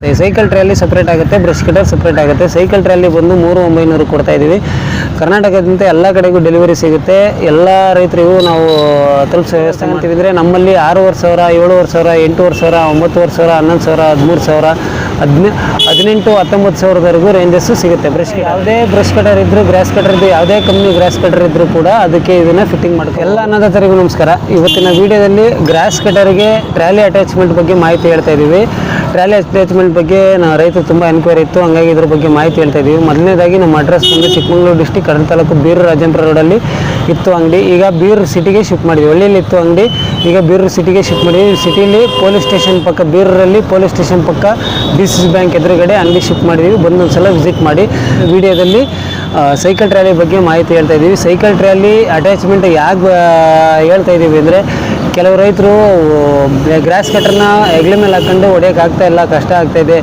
Cycle trolley separate ಆಗುತ್ತೆ, brush cutter separate ಆಗುತ್ತೆ. Cycle trolley ಬಂದು 3,900 ಕೊಡ್ತಾ ಇದ್ದೀವಿ. ಕರ್ನಾಟಕದಂತೆ ಎಲ್ಲ ಕಡೆಗೂ ಡೆಲಿವರಿ ಸಿಗುತ್ತೆ. ಎಲ್ಲ ರೈತರಿಗೂ ನಾವು ತಲುಪಿಸೋ ವ್ಯವಸ್ಥೆ ಮಾಡ್ತೀವಿ. ಅಂದರೆ ನಮ್ಮಲ್ಲಿ 6,500, 7,500, 8,500, 9,500, 11,000, 13,000, 18,000, 19,000ವರೆಗೂ ರೇಂಜಸ್ಸು ಸಿಗುತ್ತೆ. ಯಾವುದೇ ಬ್ರಷ್ ಕಟರ್ ಇದ್ದರೂ, ಗ್ರಾಸ್ ಕಟರ್ ಇದ್ದು, ಯಾವುದೇ ಕಂಪ್ನಿ ಗ್ರಾಸ್ ಕಟರ್ ಇದ್ದರೂ ಕೂಡ ಅದಕ್ಕೆ ಇದನ್ನು ಫಿಟ್ಟಿಂಗ್ ಮಾಡುತ್ತೆ. ಎಲ್ಲ ಅನ್ನದಾತರಿಗೂ ನಮಸ್ಕಾರ. ಇವತ್ತಿನ ವಿಡಿಯೋದಲ್ಲಿ ಗ್ರಾಸ್ ಕಟರ್ಗೆ ಟ್ರ್ಯಾಲಿ ಅಟ್ಯಾಚ್ಮೆಂಟ್ ಬಗ್ಗೆ ಮಾಹಿತಿ ಹೇಳ್ತಾ ಇದ್ದೀವಿ. ಟ್ರ್ಯಾಲಿ ಅಟ್ಯಾಚ್ಮೆಂಟ್ ಬಗ್ಗೆ ರೈತರು ತುಂಬ ಎನ್ಕ್ವೈರಿ ಇತ್ತು, ಹಂಗಾಗಿ ಇದ್ರ ಬಗ್ಗೆ ಮಾಹಿತಿ ಹೇಳ್ತಾ ಇದ್ದೀವಿ. ಮೊದಲನೇದಾಗಿ ನಮ್ಮ ಅಡ್ರೆಸ್ ಬಂದು ಚಿಕ್ಕಮಗಳೂರು ಡಿಸ್ಟಿಕ್ ಕಡಲ ತಾಲೂಕು ಬೀರೂರು ರಾಜೇಂದ್ರ ರೋಡಲ್ಲಿ ಇತ್ತು ಅಂಗಡಿ. ಈಗ ಬೀರೂರು ಸಿಟಿಗೆ ಶಿಫ್ಟ್ ಮಾಡಿದ್ವಿ. ಹಳ್ಳಿಯಲ್ಲಿ ಇತ್ತು ಅಂಗಡಿ, ಈಗ ಬೀರೂರು ಸಿಟಿಗೆ ಶಿಫ್ಟ್ ಮಾಡಿದ್ವಿ. ಸಿಟಿಲಿ ಪೊಲೀಸ್ ಸ್ಟೇಷನ್ ಪಕ್ಕ, ಬೀರೂರಲ್ಲಿ ಪೊಲೀಸ್ ಸ್ಟೇಷನ್ ಪಕ್ಕ DCC ಬ್ಯಾಂಕ್ ಎದುರುಗಡೆ ಅಂಗಡಿ ಶಿಫ್ಟ್ ಮಾಡಿದ್ವಿ. ಬಂದೊಂದು ಸಲ ವಿಸಿಟ್ ಮಾಡಿ. ವಿಡಿಯೋದಲ್ಲಿ ಸೈಕಲ್ ಟ್ರ್ಯಾಲಿ ಬಗ್ಗೆ ಮಾಹಿತಿ ಹೇಳ್ತಾ ಇದ್ದೀವಿ. ಸೈಕಲ್ ಟ್ರ್ಯಾಲಿ ಅಟ್ಯಾಚ್ಮೆಂಟ್ ಯಾಕೆ ಹೇಳ್ತಾ ಇದ್ದೀವಿ ಅಂದರೆ, ಕೆಲವು ರೈತರು ಗ್ರಾಸ್ ಕಟರ್ನ ಹೆಗ್ಲ ಮೇಲೆ ಹಾಕ್ಕೊಂಡು ಹೊಡೆಯೋಕ್ಕಾಗ್ತಾಯಿಲ್ಲ, ಕಷ್ಟ ಆಗ್ತಾಯಿದೆ,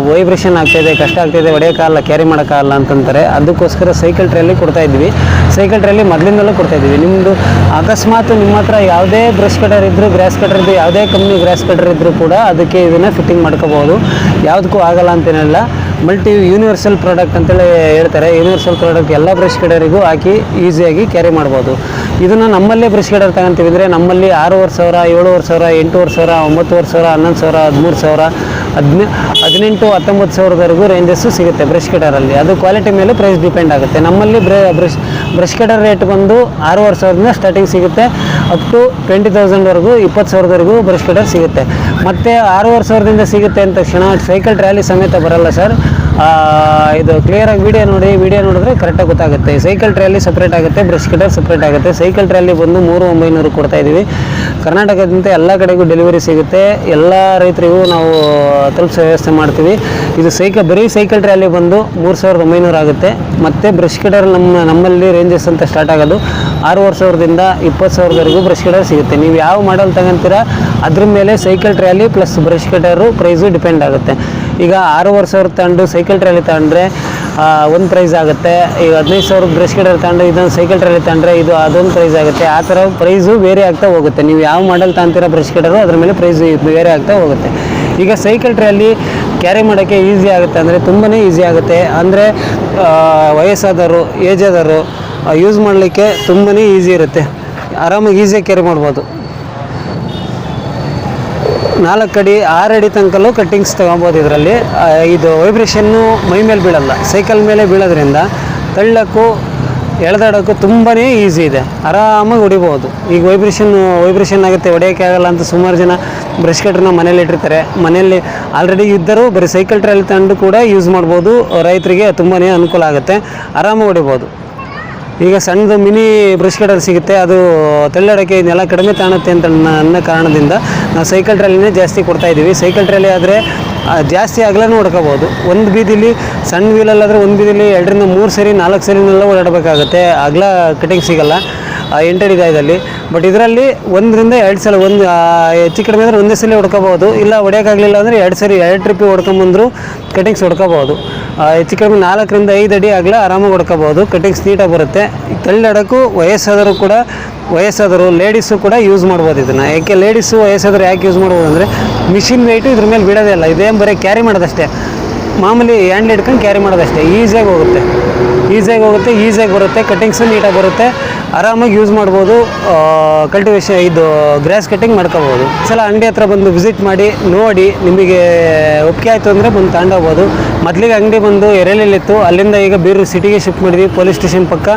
ವೈಬ್ರೇಷನ್ ಆಗ್ತಾಯಿದೆ, ಕಷ್ಟ ಆಗ್ತಾಯಿದೆ, ಹೊಡೆಯೋಕ್ಕಾಗಲ್ಲ, ಕ್ಯಾರಿ ಮಾಡೋಕ್ಕಾಗಲ್ಲ ಅಂತಂತಾರೆ. ಅದಕ್ಕೋಸ್ಕರ ಸೈಕಲ್ ಟ್ರ್ಯಾಲಿ ಕೊಡ್ತಾ ಇದ್ವಿ. ಸೈಕಲ್ ಟ್ರ್ಯಾಲಿ ಮೊದಲಿಂದಲೂ ಕೊಡ್ತಾ ಇದ್ದೀವಿ. ನಿಮ್ಮದು ಅಕಸ್ಮಾತ್ ನಿಮ್ಮ ಹತ್ರ ಯಾವುದೇ ಬ್ರಷ್ ಕಟರ್ ಇದ್ದರೂ, ಗ್ರಾಸ್ ಕಟರ್ ಇದ್ದು, ಯಾವುದೇ ಕಂಪ್ನಿ ಗ್ರಾಸ್ ಕಟರ್ ಇದ್ದರೂ ಕೂಡ ಅದಕ್ಕೆ ಇದನ್ನು ಫಿಟ್ಟಿಂಗ್ ಮಾಡ್ಕೋಬೋದು. ಯಾವುದಕ್ಕೂ ಆಗಲ್ಲ ಅಂತೇನಿಲ್ಲ. ಯೂನಿವರ್ಸಲ್ ಪ್ರಾಡಕ್ಟ್ ಅಂತೇಳಿ ಹೇಳ್ತಾರೆ. ಯೂನಿವರ್ಸಲ್ ಪ್ರಾಡಕ್ಟ್ ಎಲ್ಲ ಬ್ರಷ್ ಕಟರಿಗೂ ಹಾಕಿ ಈಸಿಯಾಗಿ ಕ್ಯಾರಿ ಮಾಡ್ಬೋದು. ಇದನ್ನು ನಮ್ಮಲ್ಲೇ ಬ್ರಷ್ ಕಟರ್ ತಗೊಂತೀವಿ ಅಂದರೆ, ನಮ್ಮಲ್ಲಿ 6,500, 7,500, 8,500, 9,000, 13,000, 18,000, 19,000ವರೆಗೂ ರೇಂಜಸ್ಸು ಸಿಗುತ್ತೆ ಬ್ರಷ್ ಕಟರಲ್ಲಿ. ಅದು ಕ್ವಾಲಿಟಿ ಮೇಲೆ ಪ್ರೈಸ್ ಡಿಪೆಂಡ್ ಆಗುತ್ತೆ. ನಮ್ಮಲ್ಲಿ ಬ್ರಷ್ ಕಟರ್ ರೇಟ್ ಬಂದು 6,500ದಿಂದ ಸ್ಟಾರ್ಟಿಂಗ್ ಸಿಗುತ್ತೆ, ಅಪ್ ಟು 20,000ವರೆಗೂ, 20,000ವರೆಗೂ ಬ್ರಷ್ ಕಟರ್ ಸಿಗುತ್ತೆ. ಮತ್ತು 6,500ದಿಂದ ಸಿಗುತ್ತೆ ಅಂತ ತಕ್ಷಣ ಸೈಕಲ್ ಟ್ರ್ಯಾಲಿ ಸಮೇತ ಬರಲ್ಲ ಸರ್. ಇದು ಕ್ಲಿಯರಾಗಿ ವಿಡಿಯೋ ನೋಡಿದ್ರೆ ಕರೆಕ್ಟಾಗಿ ಗೊತ್ತಾಗುತ್ತೆ. ಸೈಕಲ್ ಟ್ರ್ಯಾಲಿ ಸಪ್ರೇಟ್ ಆಗುತ್ತೆ, ಬ್ರಷ್ ಕಟರ್ ಸಪ್ರೇಟ್ ಆಗುತ್ತೆ. ಸೈಕಲ್ ಟ್ರ್ಯಾಲಿ ಬಂದು 3,900 ಕೊಡ್ತಾ ಇದ್ದೀವಿ. ಕರ್ನಾಟಕದಂತೆ ಎಲ್ಲ ಕಡೆಗೂ ಡೆಲಿವರಿ ಸಿಗುತ್ತೆ. ಎಲ್ಲ ರೈತರಿಗೂ ನಾವು ತಲುಪಿಸೋ ವ್ಯವಸ್ಥೆ ಮಾಡ್ತೀವಿ. ಇದು ಬರೀ ಸೈಕಲ್ ಟ್ರ್ಯಾಲಿ ಬಂದು 3,900 ಆಗುತ್ತೆ. ಮತ್ತು ಬ್ರಷ್ ಕಟರ್ ನಮ್ಮಲ್ಲಿ ರೇಂಜಸ್ ಅಂತ ಸ್ಟಾರ್ಟ್ ಆಗೋದು 6,500ದಿಂದ 20,000ವರೆಗೂ ಬ್ರಷ್ ಕಟರ್ ಸಿಗುತ್ತೆ. ನೀವು ಯಾವ ಮಾಡಲ್ ತಗೊಂತೀರಾ ಅದ್ರ ಮೇಲೆ cycle trolley plus brush cutter price depend ಆಗುತ್ತೆ. ಈಗ 6,500 ತಗೊಂಡು ಸೈಕಲ್ ಟ್ರ್ಯಾಲಿ ತಗೊಂಡ್ರೆ ಒಂದು ಪ್ರೈಸ್ ಆಗುತ್ತೆ. ಈಗ 15,000 ಬ್ರಷ್ ಕಟರ್ ತಗೊಂಡು ಇದೊಂದು ಸೈಕಲ್ ಟ್ರ್ಯಾಲಿ ತಗೊಂಡ್ರೆ ಅದೊಂದು ಪ್ರೈಸ್ ಆಗುತ್ತೆ. ಆ ಥರ ಪ್ರೈಸು ಬೇರೆ ಆಗ್ತಾ ಹೋಗುತ್ತೆ. ನೀವು ಯಾವ ಮಾಡಲ್ ತಗೊಂತೀರ ಬ್ರಷ್ ಕಟರು ಅದ್ರ ಮೇಲೆ ಪ್ರೈಸ್ ಬೇರೆ ಆಗ್ತಾ ಹೋಗುತ್ತೆ. ಈಗ ಸೈಕಲ್ ಟ್ರ್ಯಾಲಿ ಕ್ಯಾರಿ ಮಾಡೋಕ್ಕೆ ಈಸಿ ಆಗುತ್ತೆ ಅಂದರೆ ತುಂಬಾ ಈಸಿ ಆಗುತ್ತೆ. ಅಂದರೆ ವಯಸ್ಸಾದವರು, ಏಜ್ ಆದವರು ಯೂಸ್ ಮಾಡಲಿಕ್ಕೆ ತುಂಬಾ ಈಸಿ ಇರುತ್ತೆ. ಆರಾಮಾಗಿ ಈಸಿಯಾಗಿ ಕ್ಯಾರಿ ಮಾಡ್ಬೋದು. 4 ಅಡಿ 6 ಅಡಿ ತನಕಲ್ಲೂ ಕಟ್ಟಿಂಗ್ಸ್ ತೊಗೊಬೋದು ಇದರಲ್ಲಿ. ಇದು ವೈಬ್ರೇಷನ್ನು ಮೈ ಮೇಲೆ ಬೀಳಲ್ಲ, ಸೈಕಲ್ ಮೇಲೆ ಬೀಳೋದ್ರಿಂದ ತಳ್ಳೋಕ್ಕೂ ಎಳೆದಾಡೋಕ್ಕೂ ತುಂಬಾ ಈಸಿ ಇದೆ. ಆರಾಮಾಗಿ ಹೊಡಿಬೋದು. ಈಗ ವೈಬ್ರೇಷನ್ ಆಗುತ್ತೆ, ಹೊಡೆಯೋಕ್ಕೆ ಆಗಲ್ಲ ಅಂತ ಸುಮಾರು ಜನ ಬ್ರಷ್ ಕಟ್ರನ್ನ ಮನೇಲಿ ಇಟ್ಟಿರ್ತಾರೆ. ಮನೆಯಲ್ಲಿ ಆಲ್ರೆಡಿ ಇದ್ದರೂ ಬರೀ ಸೈಕಲ್ ಟ್ರ್ಯಾಲಿ ತಗೊಂಡು ಕೂಡ ಯೂಸ್ ಮಾಡ್ಬೋದು. ರೈತರಿಗೆ ತುಂಬಾ ಅನುಕೂಲ ಆಗುತ್ತೆ, ಆರಾಮಾಗಿ ಹೊಡಿಬೋದು. ಈಗ ಸಣ್ಣದು ಮಿನಿ ಬ್ರಷ್ ಕಟರ್ ಸಿಗುತ್ತೆ, ಅದು ತಳ್ಳಾಡೋಕ್ಕೆ ಇದನ್ನೆಲ್ಲ ಕಡಿಮೆ ತಾಣುತ್ತೆ ಅಂತ ಅನ್ನೋ ಕಾರಣದಿಂದ ನಾವು ಸೈಕಲ್ ಟ್ರ್ಯಾಲಿನೇ ಜಾಸ್ತಿ ಕೊಡ್ತಾಯಿದ್ದೀವಿ. ಸೈಕಲ್ ಟ್ರ್ಯಾಲಿ ಆದರೆ ಜಾಸ್ತಿ ಅಗಲನೂ ಹೊಡ್ಕೋಬೋದು. ಒಂದು ಬೀದಿಲಿ ಸಣ್ಣ ವೀಲಲ್ಲಾದರೆ ಒಂದು ಬೀದಿಲಿ 2ರಿಂದ 3 ಸರಿ 4 ಸರಿನೆಲ್ಲ ಓಡಾಡಬೇಕಾಗುತ್ತೆ. ಅಗಲ ಕಟಿಂಗ್ ಸಿಗಲ್ಲ 8 ಅಡಿ ದಾಯದಲ್ಲಿ. ಬಟ್ ಇದರಲ್ಲಿ 1ರಿಂದ 2 ಸಲ, ಹೆಚ್ಚು ಕಡಿಮೆ ಅಂದರೆ ಒಂದೇ ಸಲ ಹೊಡ್ಕೋಬೋದು. ಇಲ್ಲ ಹೊಡೆಯೋಕ್ಕಾಗಲಿಲ್ಲ ಅಂದರೆ 2 ಟ್ರಿಪ್ಪಿಗೆ ಹೊಡ್ಕೊಂಬಂದ್ರು ಕಟಿಂಗ್ಸ್ ಹೊಡ್ಕೋಬೋದು. ಹೆಚ್ಚು ಕಡಿಮೆ 4ರಿಂದ 5 ಅಡಿ ಆಗಲ ಆರಾಮಾಗಿ ಹೊಡ್ಕೋಬೋದು. ಕಟಿಂಗ್ಸ್ ನೀಟಾಗಿ ಬರುತ್ತೆ. ತಳ್ಳಾಡೋಕ್ಕೂ ವಯಸ್ಸಾದರು ಲೇಡೀಸು ಕೂಡ ಯೂಸ್ ಮಾಡ್ಬೋದು ಇದನ್ನು. ಯಾಕೆ ಲೇಡೀಸು ವಯಸ್ಸಾದರು ಯಾಕೆ ಯೂಸ್ ಮಾಡ್ಬೋದು ಅಂದರೆ, ಮಿಷಿನ್ ವೆಯ್ಟು ಇದ್ರ ಮೇಲೆ ಬಿಡೋದೇ ಇಲ್ಲ. ಇದೇನು ಬರೀ ಕ್ಯಾರಿ ಮಾಡೋದಷ್ಟೇ, ಮಾಮೂಲಿ ಹ್ಯಾಂಡ್ ಹಿಡ್ಕೊಂಡು ಕ್ಯಾರಿ ಮಾಡೋದಷ್ಟೇ. ಈಸಿಯಾಗಿ ಹೋಗುತ್ತೆ, ಈಸಿಯಾಗಿ ಬರುತ್ತೆ. ಕಟಿಂಗ್ಸು ನೀಟಾಗಿ ಬರುತ್ತೆ, ಆರಾಮಾಗಿ ಯೂಸ್ ಮಾಡ್ಬೋದು. ಕಲ್ಟಿವೇಷನ್ ಇದು ಗ್ರಾಸ್ ಕಟ್ಟಿಂಗ್ ಮಾಡ್ಕೋಬೋದು. ಸಲ ಅಂಗಡಿ ಹತ್ರ ಬಂದು ವಿಸಿಟ್ ಮಾಡಿ ನೋಡಿ, ನಿಮಗೆ ಒಪ್ಪಿಗೆ ಆಯಿತು ಅಂದರೆ ಬಂದು ತಗೊಂಡೋಗ್ಬೋದು. ಮೊದಲಿಗೆ ಅಂಗಡಿ ಬಂದು ಎರೆಲಿತ್ತು, ಅಲ್ಲಿಂದ ಈಗ ಬೀರೂರು ಸಿಟಿಗೆ ಶಿಫ್ಟ್ ಮಾಡಿದ್ವಿ. ಪೊಲೀಸ್ ಸ್ಟೇಷನ್ ಪಕ್ಕ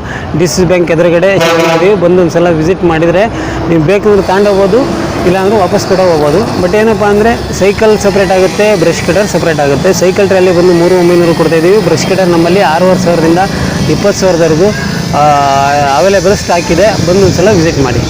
DCC ಬ್ಯಾಂಕ್ ಎದುರುಗಡೆ ಶಿಫ್ಟ್ ಮಾಡಿದ್ವಿ. ಬಂದು ಒಂದು ಸಲ ವಿಸಿಟ್ ಮಾಡಿದರೆ ನೀವು ಬೇಕಂದ್ರೆ ತಗೊಂಡೋಗ್ಬೋದು, ಇಲ್ಲಾಂದರೆ ವಾಪಸ್ ಕೂಡ ಹೋಗ್ಬೋದು. ಬಟ್ ಏನಪ್ಪ ಅಂದರೆ ಸೈಕಲ್ ಸಪ್ರೇಟ್ ಆಗುತ್ತೆ, ಬ್ರಷ್ ಕಟರ್ ಸಪ್ರೇಟ್ ಆಗುತ್ತೆ. ಸೈಕಲ್ ಟ್ರ್ಯಾಲಿ ಬಂದು 3,900 ಕೊಡ್ತಾಯಿದ್ದೀವಿ. ಬ್ರಷ್ ಕಟರ್ ನಮ್ಮಲ್ಲಿ 6,500ದಿಂದ 20,000ವರೆಗೂ ಅವೈಲೇಬಲ್ ಸ್ಟಾಕ್ ಇದೆ. ಬಂದು ಒಂದು ಸಲ ವಿಸಿಟ್ ಮಾಡಿ.